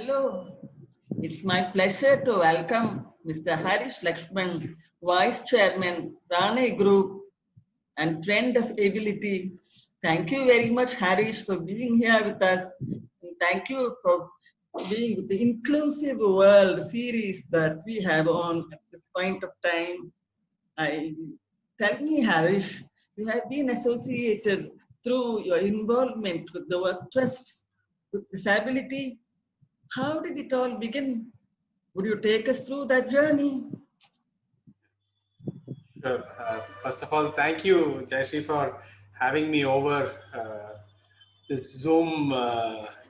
Hello, it's my pleasure to welcome Mr. Harish Lakshman, Vice Chairman, Rane Group and friend of Ability. Thank you very much, Harish, for being here with us. And thank you for being with the Inclusive World series that we have on at this point of time. I Tell me, Harish, you have been associated through your involvement with the Work Trust with Disability. How did it all begin? Would you take us through that journey? Sure. First of all, thank you, Jayashree, for having me over this Zoom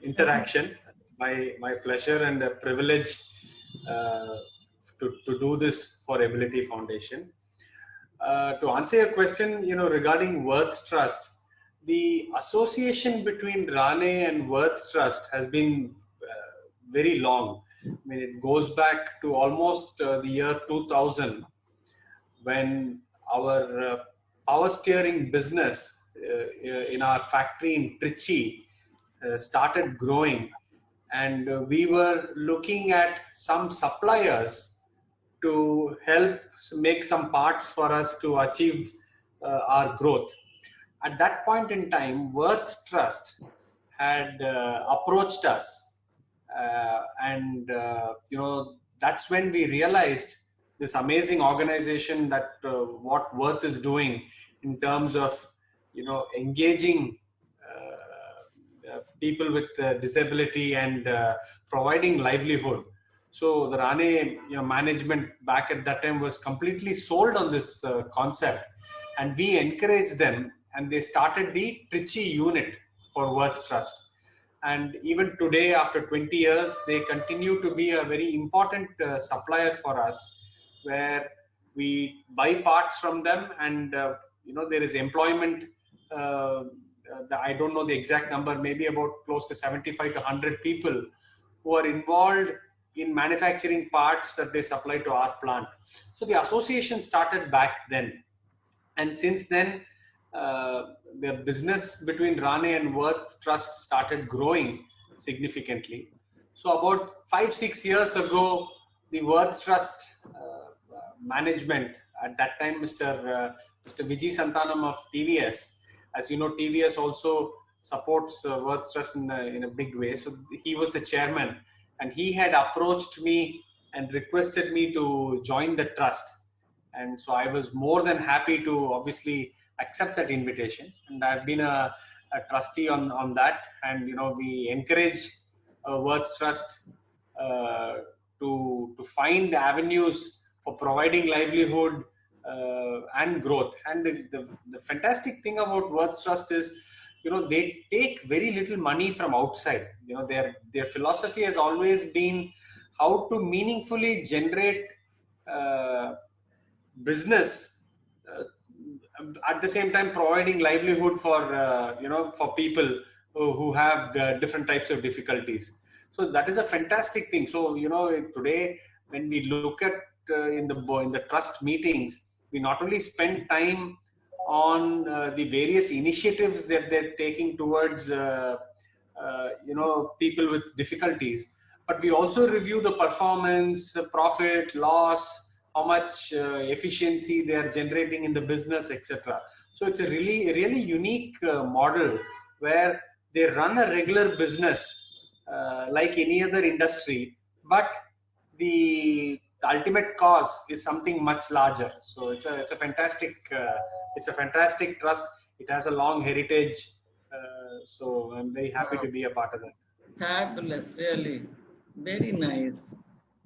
interaction. My pleasure and a privilege to do this for Ability Foundation. To answer your question, regarding Worth Trust, the association between Rane and Worth Trust has been very long. I mean, it goes back to almost the year 2000, when our power steering business in our factory in Trichy started growing, and we were looking at some suppliers to help make some parts for us to achieve our growth. At that point in time, Worth Trust had approached us, and that's when we realized this amazing organization that what Worth is doing in terms of engaging people with disability and providing livelihood. So the Rane management back at that time was completely sold on this concept, and we encouraged them, and they started the Trichy unit for Worth Trust. And even today, after 20 years, they continue to be a very important supplier for us, where we buy parts from them, and there is employment. I don't know the exact number, maybe about close to 75 to 100 people who are involved in manufacturing parts that they supply to our plant. So the association started back then, and since then the business between Rane and Worth Trust started growing significantly. So about 5-6 years ago, the Worth Trust management, at that time Mr. Vijay Santanam of TVS, as you know, TVS also supports Worth Trust in a big way. So he was the chairman, and he had approached me and requested me to join the trust. And so I was more than happy to obviously accept that invitation, and I've been a trustee on that. And we encourage Worth Trust to find avenues for providing livelihood and growth. And the fantastic thing about Worth Trust is, they take very little money from outside. Their philosophy has always been how to meaningfully generate business, at the same time providing livelihood for people who have different types of difficulties. So that is a fantastic thing. So today, when we look at in the trust meetings, we not only spend time on the various initiatives that they're taking towards people with difficulties, but we also review the performance, profit, loss, how much efficiency they are generating in the business, etc. So it's a really unique model, where they run a regular business like any other industry, but the ultimate cause is something much larger. So it's a fantastic trust. It has a long heritage. So I'm very happy to be a part of that. Fabulous, really. Very nice.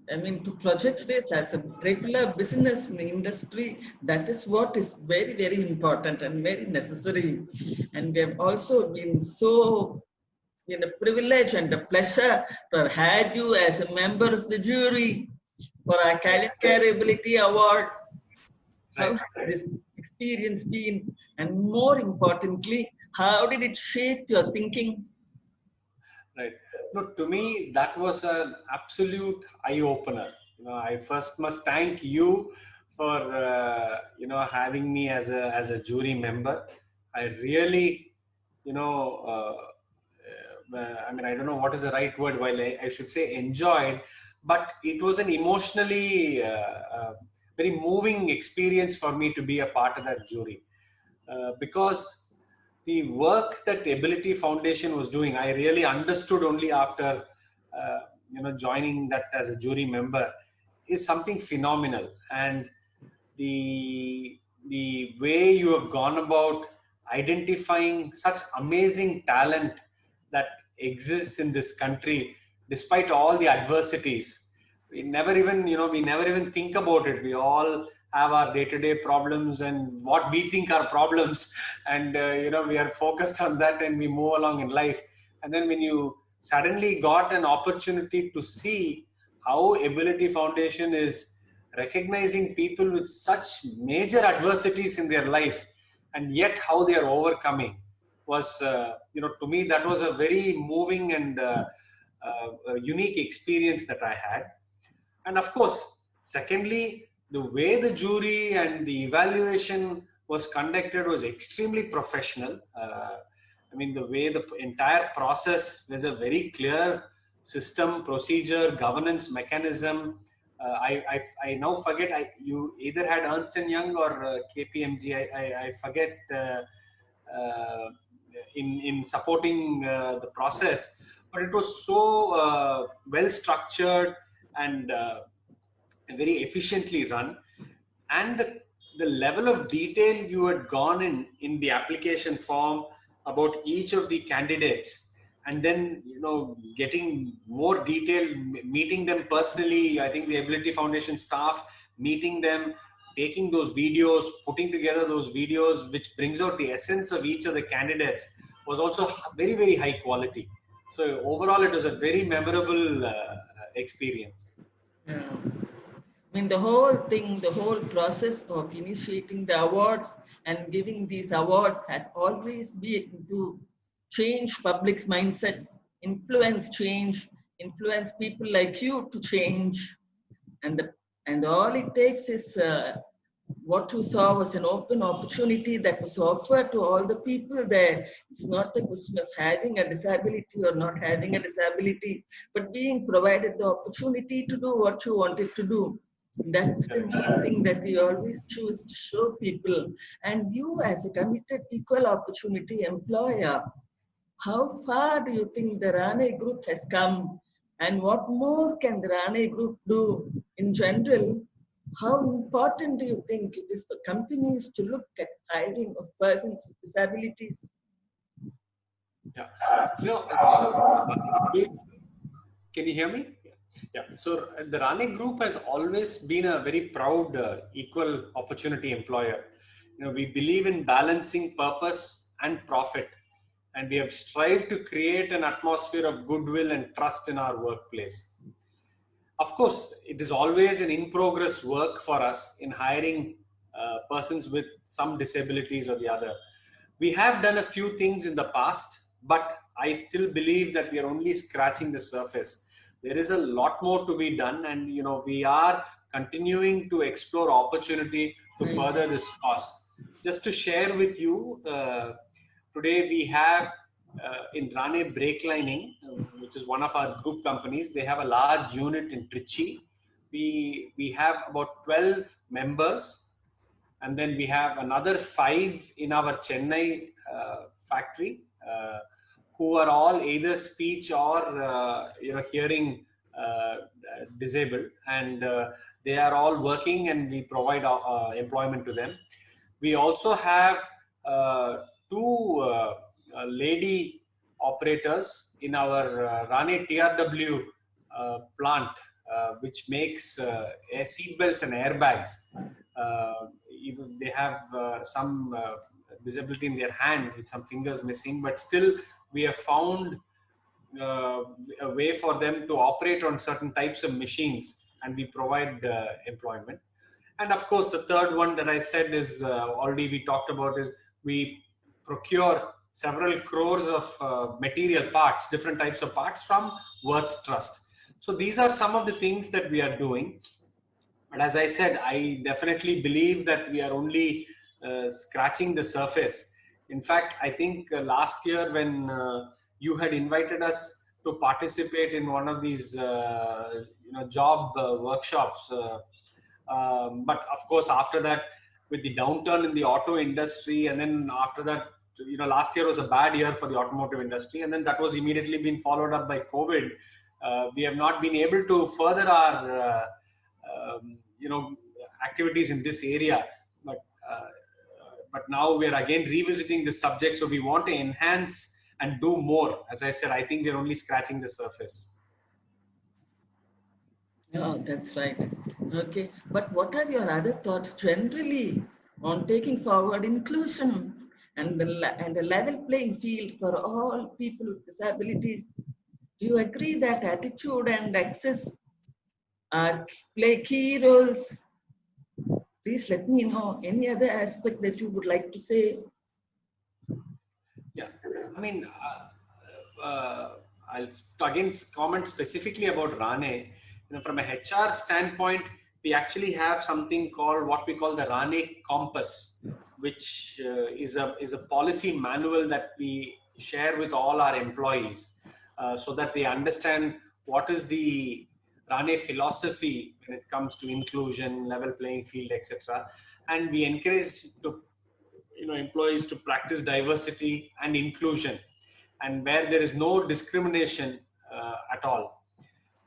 I mean, to project this as a regular business in the industry, that is what is very, very important and very necessary. And we have also been so a privilege and a pleasure to have had you as a member of the jury for our Calin Care Ability Awards. How has this experience been? And more importantly, how did it shape your thinking? Right. No, to me, that was an absolute eye-opener. I first must thank you for having me as a jury member. I really I mean, I don't know what is the right word, while I should say enjoyed, but it was an emotionally very moving experience for me to be a part of that jury. Because the work that Ability Foundation was doing, I really understood only after joining that as a jury member, is something phenomenal. And the way you have gone about identifying such amazing talent that exists in this country, despite all the adversities, we never even think about it. We all have our day-to-day problems and what we think are problems, and we are focused on that and we move along in life. And then when you suddenly got an opportunity to see how Ability Foundation is recognizing people with such major adversities in their life, and yet how they are overcoming, was to me that was a very moving and a unique experience that I had. And of course, secondly, the way the jury and the evaluation was conducted was extremely professional. I mean, the way the entire process was a very clear system, procedure, governance mechanism. I now forget. You either had Ernst and Young or KPMG. I forget in supporting the process, but it was so well structured and very efficiently run. And the level of detail you had gone in the application form about each of the candidates, and then getting more detail, meeting them personally. I think the Ability Foundation staff meeting them, taking those videos, putting together those videos, which brings out the essence of each of the candidates, was also very, very high quality. So overall, it was a very memorable experience. Yeah. I mean, the whole thing, the whole process of initiating the awards and giving these awards has always been to change public's mindsets, influence change, influence people like you to change. And all it takes is what you saw was an open opportunity that was offered to all the people there. It's not a question of having a disability or not having a disability, but being provided the opportunity to do what you wanted to do. That's the main thing that we always choose to show people. And you, as a committed equal opportunity employer, how far do you think the Rane Group has come? And what more can the Rane Group do in general? How important do you think it is for companies to look at hiring of persons with disabilities? Yeah. Can you hear me? Yeah. So the Rane Group has always been a very proud equal opportunity employer. We believe in balancing purpose and profit, and we have strived to create an atmosphere of goodwill and trust in our workplace. Of course, it is always an in-progress work for us in hiring persons with some disabilities or the other. We have done a few things in the past, but I still believe that we are only scratching the surface. There is a lot more to be done, and we are continuing to explore opportunity to further this cause. Just to share with you, today we have in Rane Brake Lining, which is one of our group companies. They have a large unit in Trichy. We have about 12 members, and then we have another 5 in our Chennai factory, who are all either speech or hearing disabled, and they are all working, and we provide employment to them. We also have 2 lady operators in our Rane TRW plant, which makes air seat belts and airbags. Even they have some disability in their hand with some fingers missing, but still we have found a way for them to operate on certain types of machines, and we provide employment. And of course, the third one that I said is already we talked about, is we procure several crores of material parts, different types of parts from Worth Trust. So these are some of the things that we are doing. But as I said, I definitely believe that we are only scratching the surface. In fact, I think last year when you had invited us to participate in one of these, job workshops. But of course, after that, with the downturn in the auto industry, and then after that, last year was a bad year for the automotive industry, and then that was immediately been followed up by COVID. We have not been able to further our, activities in this area. But now we're again revisiting the subject, so we want to enhance and do more. As I said, I think we're only scratching the surface. Oh, that's right. Okay, but what are your other thoughts generally on taking forward inclusion and a level playing field for all people with disabilities? Do you agree that attitude and access play key roles? Please let me know any other aspect that you would like to say. Yeah, I mean, I'll again comment specifically about RANE. From a HR standpoint, we actually have something called what we call the RANE Compass, which is a policy manual that we share with all our employees, so that they understand what is the RANE philosophy when it comes to inclusion, level playing field, etc. And we encourage employees to practice diversity and inclusion, and where there is no discrimination at all.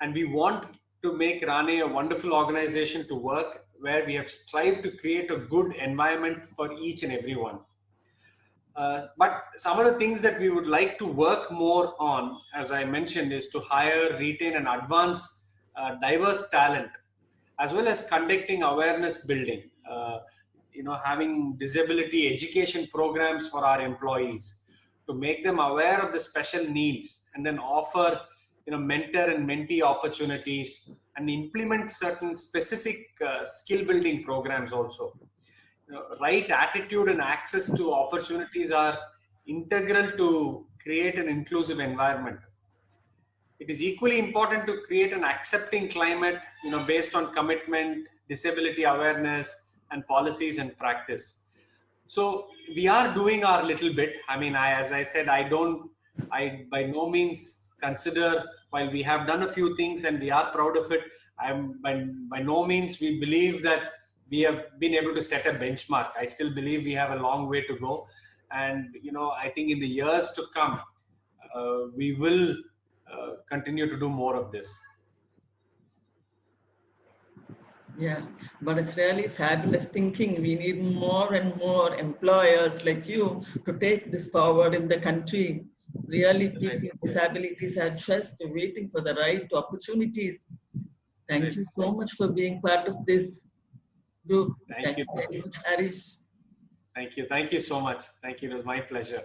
And we want to make RANE a wonderful organization to work, where we have strived to create a good environment for each and everyone. But some of the things that we would like to work more on, as I mentioned, is to hire, retain, and advance diverse talent, as well as conducting awareness building. Having disability education programs for our employees to make them aware of the special needs, and then offer mentor and mentee opportunities, and implement certain specific skill building programs also. Right attitude and access to opportunities are integral to create an inclusive environment. It is equally important to create an accepting climate, based on commitment, disability awareness, and policies and practice. So we are doing our little bit. I mean, as I said, I by no means consider, while we have done a few things and we are proud of it, by no means we believe that we have been able to set a benchmark. I still believe we have a long way to go. And, I think in the years to come, we will continue to do more of this. Yeah, but it's really fabulous thinking. We need more and more employers like you to take this forward in the country. Really, people with disabilities are just waiting for the right opportunities. Thank you so much for being part of this group. Thank you very much, Harish. Thank you. Thank you so much. Thank you. It was my pleasure.